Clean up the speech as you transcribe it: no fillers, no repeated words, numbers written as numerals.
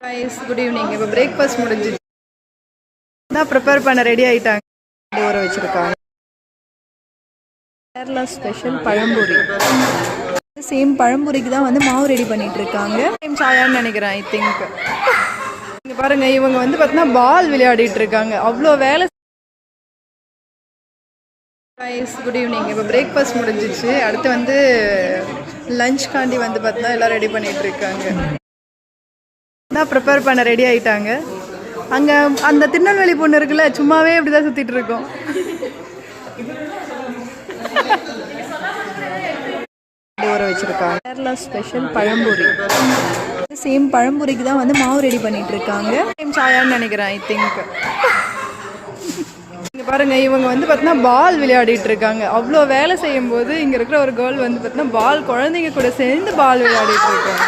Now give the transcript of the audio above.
guys, good evening. இப்போ breakfast முடிஞ்சிச்சு. நான் ப்ரிப்பேர் பண்ண ரெடி ஆயிட்டாங்க. ஊற வச்சிருக்காங்க. கேரளா ஸ்பெஷல் பழம்பொரி. சேம் பழம்பொரிக்கு தான் வந்து மாவு ரெடி பண்ணிட்டு இருக்காங்க. சேம் சாயான்னு நினைக்கிறேன் ஐ திங்க். இங்க பாருங்க இவங்க வந்து பார்த்தீங்கன்னா பால் விளையாடிட்டு இருக்காங்க. அவ்வளோ வேலை. guys, good evening. இப்போ பிரேக்ஃபாஸ்ட் முடிஞ்சிச்சு. அடுத்து வந்து லஞ்ச் காண்டி வந்து பார்த்தீங்கன்னா எல்லாம் ரெடி பண்ணிட்டு இருக்காங்க. தான் ப்ரிப்பேர் பண்ண ரெடி ஆயிட்டாங்க. அங்கே அந்த திருநெல்வேலி பொண்ணு இருக்குல்ல, சும்மாவே இப்படி தான் சுற்றிட்டு இருக்கோம். ஊற வச்சிருக்காங்க. கேரளா ஸ்பெஷல் பழம்பொரி. சேம் பழம்பொரிக்கு தான் வந்து மாவு ரெடி பண்ணிட்டு இருக்காங்க. சேம் சாயான்னு நினைக்கிறேன் ஐ திங்க். இங்கே பாருங்க இவங்க வந்து பார்த்தீங்கன்னா பால் விளையாடிட்டு இருக்காங்க. அவ்வளோ வேலை செய்யும் போது இங்கே இருக்கிற ஒரு கேர்ள் வந்து பார்த்தீங்கன்னா பால் குழந்தைங்க கூட சேர்ந்து பால் விளையாடிட்டு இருக்காங்க.